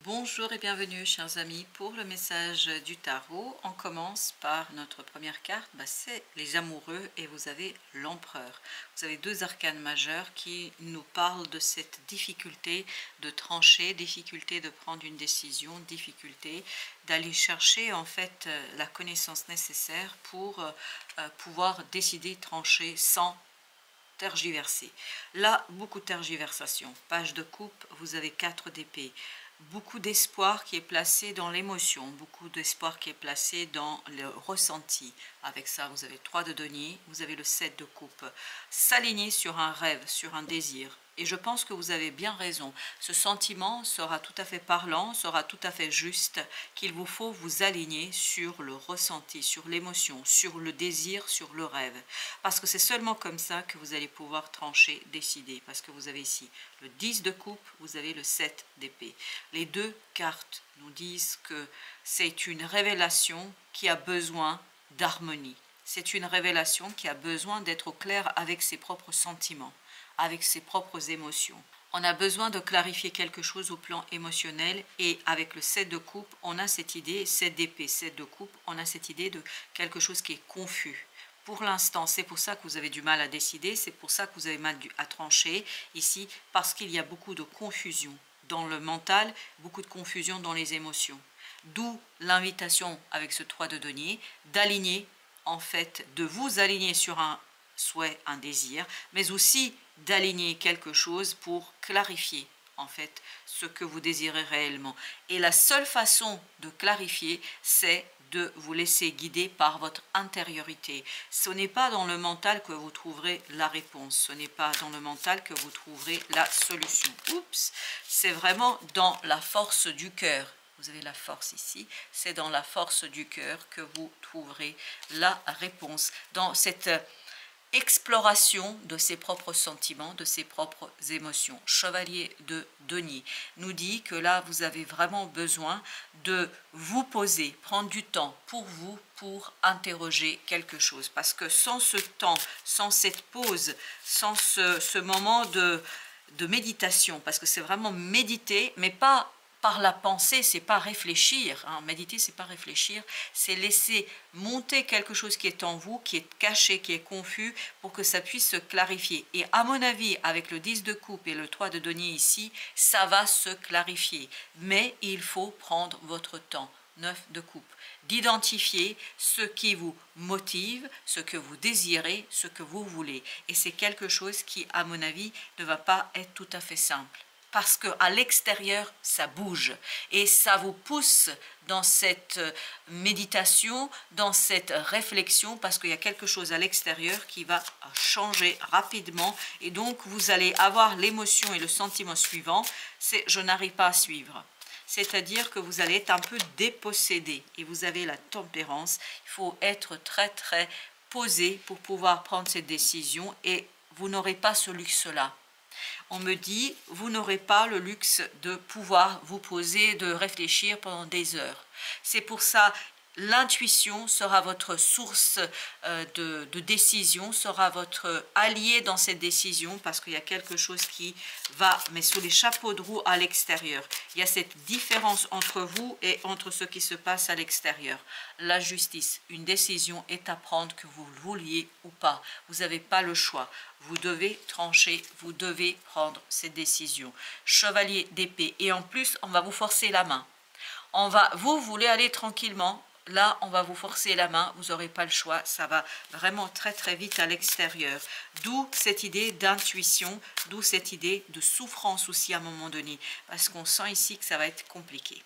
Bonjour et bienvenue chers amis pour le message du tarot. On commence par notre première carte, c'est les amoureux et vous avez l'empereur. Vous avez deux arcanes majeurs qui nous parlent de cette difficulté de trancher, difficulté de prendre une décision, difficulté d'aller chercher en fait la connaissance nécessaire pour pouvoir décider, trancher sans tergiverser. Là, beaucoup de tergiversation. Page de coupe, vous avez 4 d'épée. Beaucoup d'espoir qui est placé dans l'émotion, beaucoup d'espoir qui est placé dans le ressenti. Avec ça, vous avez 3 de denier, vous avez le 7 de coupe. S'aligner sur un rêve, sur un désir. Et je pense que vous avez bien raison. Ce sentiment sera tout à fait parlant, sera tout à fait juste, qu'il vous faut vous aligner sur le ressenti, sur l'émotion, sur le désir, sur le rêve. Parce que c'est seulement comme ça que vous allez pouvoir trancher, décider. Parce que vous avez ici le 10 de coupe, vous avez le 7 d'épée. Les deux cartes nous disent que c'est une révélation qui a besoin d'harmonie. C'est une révélation qui a besoin d'être au clair avec ses propres sentiments, avec ses propres émotions. On a besoin de clarifier quelque chose au plan émotionnel et avec le 7 de coupe, on a cette idée, 7 d'épée, 7 de coupe, on a cette idée de quelque chose qui est confus. Pour l'instant, c'est pour ça que vous avez du mal à décider, c'est pour ça que vous avez mal à trancher ici, parce qu'il y a beaucoup de confusion dans le mental, beaucoup de confusion dans les émotions. D'où l'invitation avec ce 3 de denier, d'aligner, en fait, de vous aligner sur un souhait, un désir, mais aussi d'aligner quelque chose pour clarifier, en fait, ce que vous désirez réellement. Et la seule façon de clarifier, c'est de vous laisser guider par votre intériorité. Ce n'est pas dans le mental que vous trouverez la réponse, ce n'est pas dans le mental que vous trouverez la solution. Oups, c'est vraiment dans la force du cœur. Vous avez la force ici, c'est dans la force du cœur que vous trouverez la réponse. Dans cette exploration de ses propres sentiments, de ses propres émotions. Chevalier de denier nous dit que là, vous avez vraiment besoin de vous poser, prendre du temps pour vous, pour interroger quelque chose. Parce que sans ce temps, sans cette pause, sans ce moment de méditation, parce que c'est vraiment méditer, mais pas par la pensée, c'est pas réfléchir. Méditer, c'est pas réfléchir, c'est laisser monter quelque chose qui est en vous, qui est caché, qui est confus, pour que ça puisse se clarifier. Et à mon avis, avec le 10 de coupe et le 3 de denier ici, ça va se clarifier. Mais il faut prendre votre temps. 9 de coupe, d'identifier ce qui vous motive, ce que vous désirez, ce que vous voulez. Et c'est quelque chose qui, à mon avis, ne va pas être tout à fait simple. Parce qu'à l'extérieur, ça bouge et ça vous pousse dans cette méditation, dans cette réflexion, parce qu'il y a quelque chose à l'extérieur qui va changer rapidement. Et donc, vous allez avoir l'émotion et le sentiment suivant, c'est « je n'arrive pas à suivre ». C'est-à-dire que vous allez être un peu dépossédé et vous avez la tempérance. Il faut être très très posé pour pouvoir prendre cette décision et vous n'aurez pas ce luxe-là. On me dit, vous n'aurez pas le luxe de pouvoir vous poser, de réfléchir pendant des heures. C'est pour ça, l'intuition sera votre source de décision, sera votre allié dans cette décision, parce qu'il y a quelque chose qui va, mais sous les chapeaux de roue à l'extérieur. Il y a cette différence entre vous et entre ce qui se passe à l'extérieur. La justice, une décision est à prendre, que vous le vouliez ou pas. Vous n'avez pas le choix. Vous devez trancher, vous devez prendre cette décision. Chevalier d'épée. Et en plus, on va vous forcer la main. Vous voulez aller tranquillement. Là, on va vous forcer la main, vous n'aurez pas le choix, ça va vraiment très très vite à l'extérieur. D'où cette idée d'intuition, d'où cette idée de souffrance aussi à un moment donné, parce qu'on sent ici que ça va être compliqué.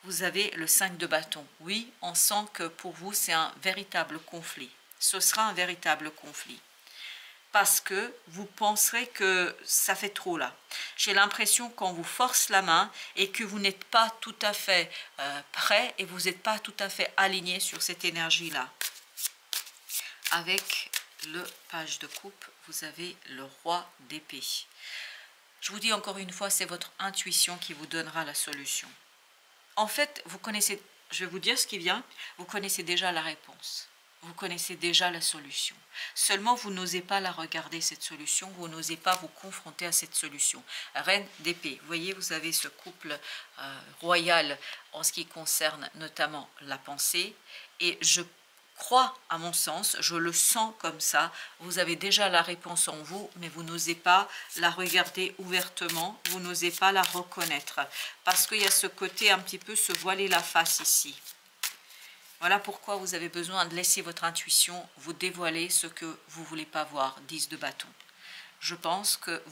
Vous avez le 5 de bâton. Oui, on sent que pour vous, c'est un véritable conflit. Ce sera un véritable conflit. Parce que vous penserez que ça fait trop là. J'ai l'impression qu'on vous force la main et que vous n'êtes pas tout à fait prêt et vous n'êtes pas tout à fait aligné sur cette énergie-là. Avec le page de coupe, vous avez le roi d'épée. Je vous dis encore une fois, c'est votre intuition qui vous donnera la solution. En fait, vous connaissez, je vais vous dire ce qui vient, vous connaissez déjà la réponse. Vous connaissez déjà la solution. Seulement, vous n'osez pas la regarder, cette solution. Vous n'osez pas vous confronter à cette solution. Reine d'épée. Vous voyez, vous avez ce couple royal en ce qui concerne notamment la pensée. Et je crois, à mon sens, je le sens comme ça. Vous avez déjà la réponse en vous, mais vous n'osez pas la regarder ouvertement. Vous n'osez pas la reconnaître. Parce qu'il y a ce côté un petit peu se voiler la face ici. Voilà pourquoi vous avez besoin de laisser votre intuition vous dévoiler ce que vous ne voulez pas voir, 10 de bâton. Je pense que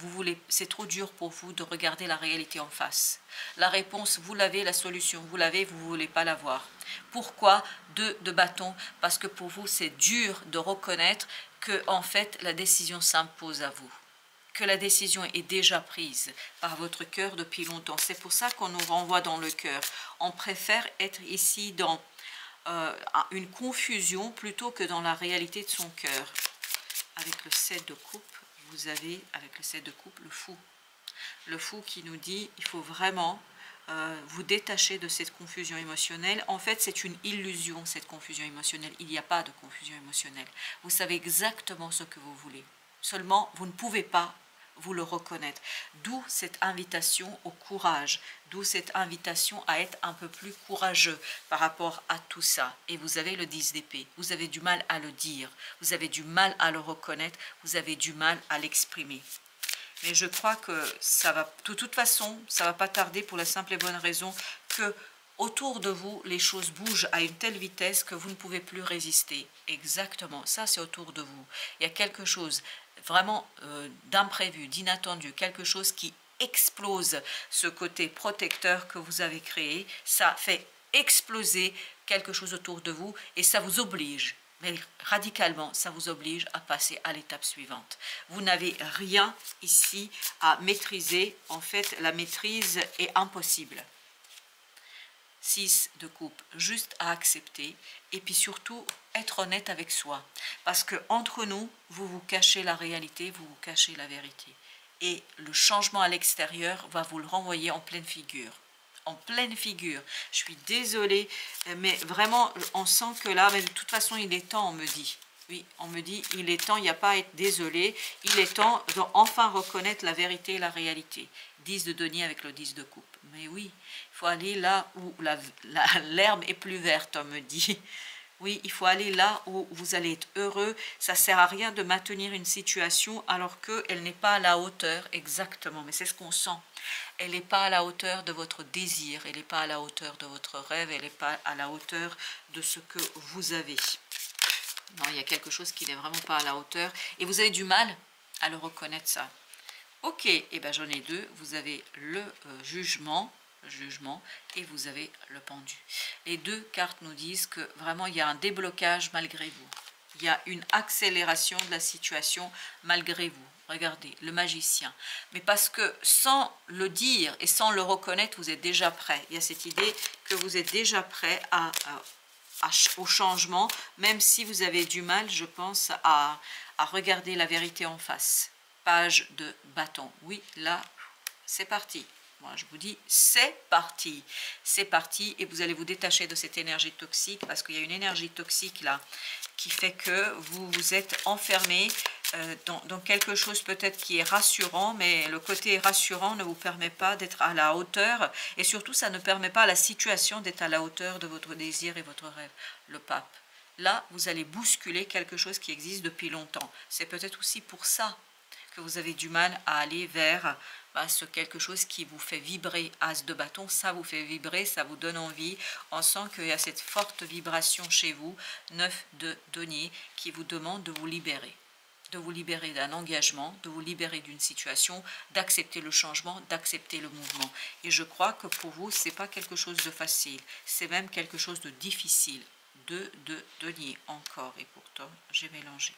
c'est trop dur pour vous de regarder la réalité en face. La réponse, vous l'avez, la solution, vous l'avez, vous ne voulez pas la voir. Pourquoi 2 de bâton? Parce que pour vous, c'est dur de reconnaître que, en fait, la décision s'impose à vous. Que la décision est déjà prise par votre cœur depuis longtemps. C'est pour ça qu'on nous renvoie dans le cœur. On préfère être ici dans une confusion plutôt que dans la réalité de son cœur. Avec le 7 de coupe, vous avez avec le 7 de coupe le fou. Le fou qui nous dit il faut vraiment vous détacher de cette confusion émotionnelle. En fait, c'est une illusion, cette confusion émotionnelle. Il n'y a pas de confusion émotionnelle. Vous savez exactement ce que vous voulez. Seulement, vous ne pouvez pas vous le reconnaître. D'où cette invitation au courage, d'où cette invitation à être un peu plus courageux par rapport à tout ça. Et vous avez le 10 d'épée, vous avez du mal à le dire, vous avez du mal à le reconnaître, vous avez du mal à l'exprimer. Mais je crois que ça va, de toute façon, ça ne va pas tarder pour la simple et bonne raison que autour de vous, les choses bougent à une telle vitesse que vous ne pouvez plus résister. Exactement, ça c'est autour de vous. Il y a quelque chose vraiment d'imprévu, d'inattendu, quelque chose qui explose ce côté protecteur que vous avez créé. Ça fait exploser quelque chose autour de vous et ça vous oblige. Mais radicalement, ça vous oblige à passer à l'étape suivante. Vous n'avez rien ici à maîtriser. En fait, la maîtrise est impossible. 6 de coupe, juste à accepter. Et puis surtout, être honnête avec soi. Parce que entre nous, vous vous cachez la réalité, vous vous cachez la vérité. Et le changement à l'extérieur va vous le renvoyer en pleine figure. En pleine figure. Je suis désolée, mais vraiment, on sent que là, mais de toute façon, il est temps, on me dit. Oui, on me dit, il est temps, il n'y a pas à être désolé, il est temps d'enfin reconnaître la vérité et la réalité. 10 de denier avec le 10 de coupe. Mais oui, il faut aller là où l'herbe est plus verte, on me dit. Oui, il faut aller là où vous allez être heureux. Ça ne sert à rien de maintenir une situation alors qu'elle n'est pas à la hauteur, exactement. Mais c'est ce qu'on sent. Elle n'est pas à la hauteur de votre désir, elle n'est pas à la hauteur de votre rêve, elle n'est pas à la hauteur de ce que vous avez. Non, il y a quelque chose qui n'est vraiment pas à la hauteur et vous avez du mal à le reconnaître ça. Ok, et bien j'en ai 2. Vous avez le jugement et vous avez le pendu. Les 2 cartes nous disent que vraiment il y a un déblocage malgré vous. Il y a une accélération de la situation malgré vous. Regardez, le magicien. Mais parce que sans le dire et sans le reconnaître, vous êtes déjà prêt. Il y a cette idée que vous êtes déjà prêt au changement, même si vous avez du mal, je pense, à regarder la vérité en face. Page de bâton. Oui, là, c'est parti. Moi, je vous dis, c'est parti. C'est parti et vous allez vous détacher de cette énergie toxique parce qu'il y a une énergie toxique là qui fait que vous vous êtes enfermé dans quelque chose peut-être qui est rassurant, mais le côté rassurant ne vous permet pas d'être à la hauteur et surtout, ça ne permet pas à la situation d'être à la hauteur de votre désir et votre rêve. Le pape. Là, vous allez bousculer quelque chose qui existe depuis longtemps. C'est peut-être aussi pour ça que vous avez du mal à aller vers ce quelque chose qui vous fait vibrer. As de bâton, ça vous fait vibrer, ça vous donne envie. On sent qu'il y a cette forte vibration chez vous. 9 de denier qui vous demande de vous libérer. De vous libérer d'un engagement, de vous libérer d'une situation, d'accepter le changement, d'accepter le mouvement. Et je crois que pour vous, ce n'est pas quelque chose de facile, c'est même quelque chose de difficile. 2 de denier encore, et pourtant j'ai mélangé.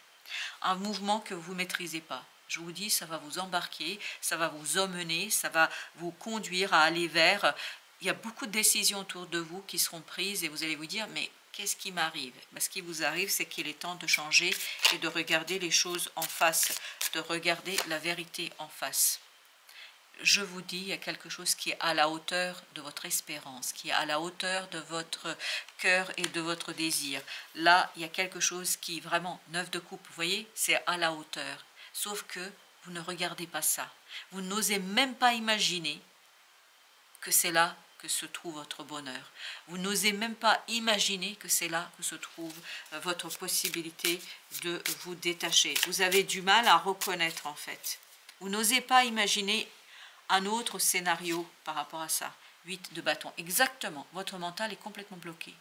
Un mouvement que vous ne maîtrisez pas. Je vous dis, ça va vous embarquer, ça va vous emmener, ça va vous conduire à aller vers... Il y a beaucoup de décisions autour de vous qui seront prises et vous allez vous dire, mais qu'est-ce qui m'arrive? Ce qui vous arrive, c'est qu'il est temps de changer et de regarder les choses en face, de regarder la vérité en face. je vous dis, il y a quelque chose qui est à la hauteur de votre espérance, qui est à la hauteur de votre cœur et de votre désir. Là, il y a quelque chose qui, vraiment, 9 de coupe, vous voyez, c'est à la hauteur. Sauf que vous ne regardez pas ça. Vous n'osez même pas imaginer que c'est là que se trouve votre bonheur. Vous n'osez même pas imaginer que c'est là que se trouve votre possibilité de vous détacher. Vous avez du mal à reconnaître en fait. Vous n'osez pas imaginer un autre scénario par rapport à ça. 8 de bâton. Exactement, votre mental est complètement bloqué.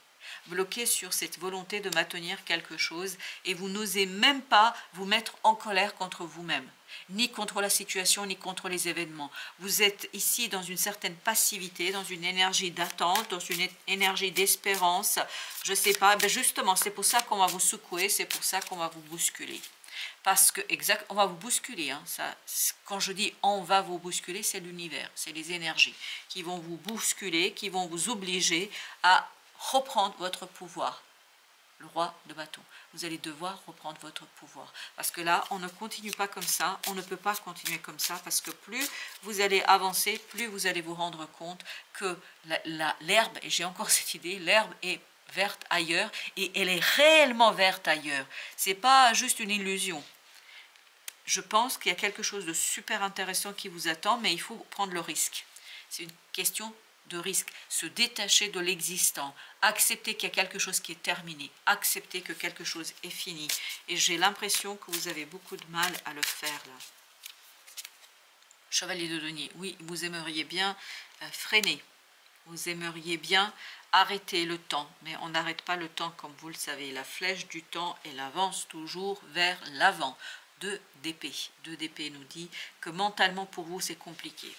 Bloqué sur cette volonté de maintenir quelque chose et vous n'osez même pas vous mettre en colère contre vous-même, ni contre la situation, ni contre les événements. Vous êtes ici dans une certaine passivité, dans une énergie d'attente, dans une énergie d'espérance. Je ne sais pas, ben justement, c'est pour ça qu'on va vous secouer, c'est pour ça qu'on va vous bousculer. Parce que, exact, on va vous bousculer. Hein, ça, quand je dis on va vous bousculer, c'est l'univers, c'est les énergies qui vont vous bousculer, qui vont vous obliger à reprendre votre pouvoir. Le roi de bâton. Vous allez devoir reprendre votre pouvoir. Parce que là, on ne continue pas comme ça. On ne peut pas continuer comme ça. Parce que plus vous allez avancer, plus vous allez vous rendre compte que l'herbe, et j'ai encore cette idée, l'herbe est verte ailleurs. Et elle est réellement verte ailleurs. Ce n'est pas juste une illusion. Je pense qu'il y a quelque chose de super intéressant qui vous attend, mais il faut prendre le risque. C'est une question de risque, se détacher de l'existant, accepter qu'il y a quelque chose qui est terminé, accepter que quelque chose est fini. Et j'ai l'impression que vous avez beaucoup de mal à le faire là. Chevalier de denier, oui, vous aimeriez bien freiner, vous aimeriez bien arrêter le temps, mais on n'arrête pas le temps comme vous le savez. La flèche du temps, elle avance toujours vers l'avant. 2 d'épée. 2 d'épée nous dit que mentalement pour vous c'est compliqué.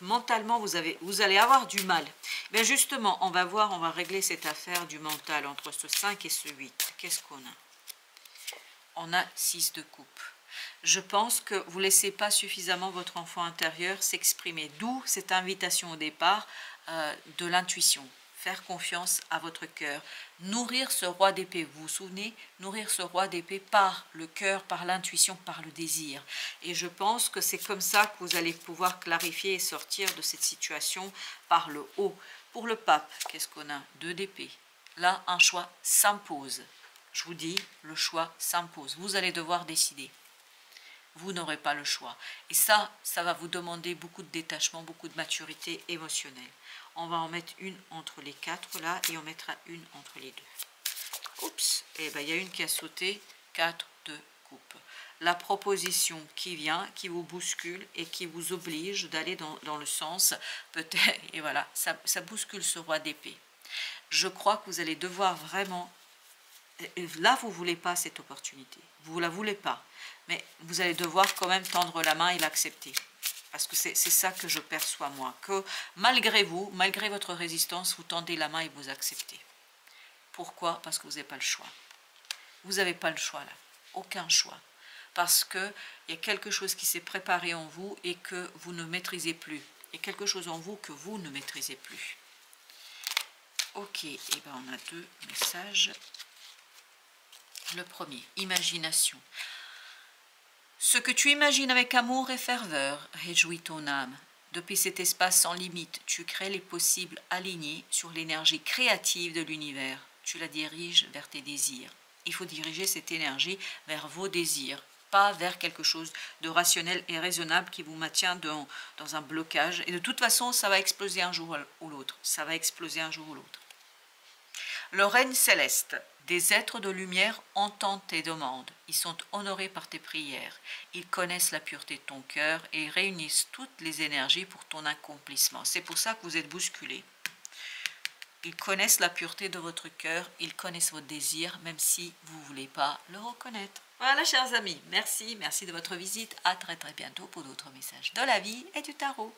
Mentalement vous allez avoir du mal. Mais justement, on va voir, on va régler cette affaire du mental entre ce 5 et ce 8. Qu'est-ce qu'on a? On a 6 de coupe. Je pense que vous ne laissez pas suffisamment votre enfant intérieur s'exprimer. D'où cette invitation au départ de l'intuition. Faire confiance à votre cœur. Nourrir ce roi d'épée, vous vous souvenez? Nourrir ce roi d'épée par le cœur, par l'intuition, par le désir. Et je pense que c'est comme ça que vous allez pouvoir clarifier et sortir de cette situation par le haut. Pour le pape, qu'est-ce qu'on a? 2 d'épée. Là, un choix s'impose. Je vous dis, le choix s'impose. Vous allez devoir décider. Vous n'aurez pas le choix. Et ça va vous demander beaucoup de détachement, beaucoup de maturité émotionnelle. On va en mettre une entre les 4 là et on mettra une entre les 2. Oups, et bien il y a une qui a sauté, 4 de coupe. La proposition qui vient, qui vous bouscule et qui vous oblige d'aller dans le sens, peut-être, et voilà, ça bouscule ce roi d'épée. Je crois que vous allez devoir vraiment, là vous ne voulez pas cette opportunité, vous ne la voulez pas, mais vous allez devoir quand même tendre la main et l'accepter. Parce que c'est ça que je perçois moi, que malgré vous, malgré votre résistance, vous tendez la main et vous acceptez. Pourquoi? Parce que vous n'avez pas le choix. Vous n'avez pas le choix là, aucun choix. Parce qu'il y a quelque chose qui s'est préparé en vous et que vous ne maîtrisez plus. Il y a quelque chose en vous que vous ne maîtrisez plus. Ok, et bien on a 2 messages. Le premier, imagination. Ce que tu imagines avec amour et ferveur réjouit ton âme. Depuis cet espace sans limite, tu crées les possibles alignés sur l'énergie créative de l'univers. Tu la diriges vers tes désirs. Il faut diriger cette énergie vers vos désirs, pas vers quelque chose de rationnel et raisonnable qui vous maintient dans un blocage. Et de toute façon, ça va exploser un jour ou l'autre. Ça va exploser un jour ou l'autre. Le règne céleste, des êtres de lumière entendent tes demandes. Ils sont honorés par tes prières. Ils connaissent la pureté de ton cœur et réunissent toutes les énergies pour ton accomplissement. C'est pour ça que vous êtes bousculés. Ils connaissent la pureté de votre cœur, ils connaissent votre désir, même si vous ne voulez pas le reconnaître. Voilà, chers amis, merci de votre visite. À très bientôt pour d'autres messages de la vie et du tarot.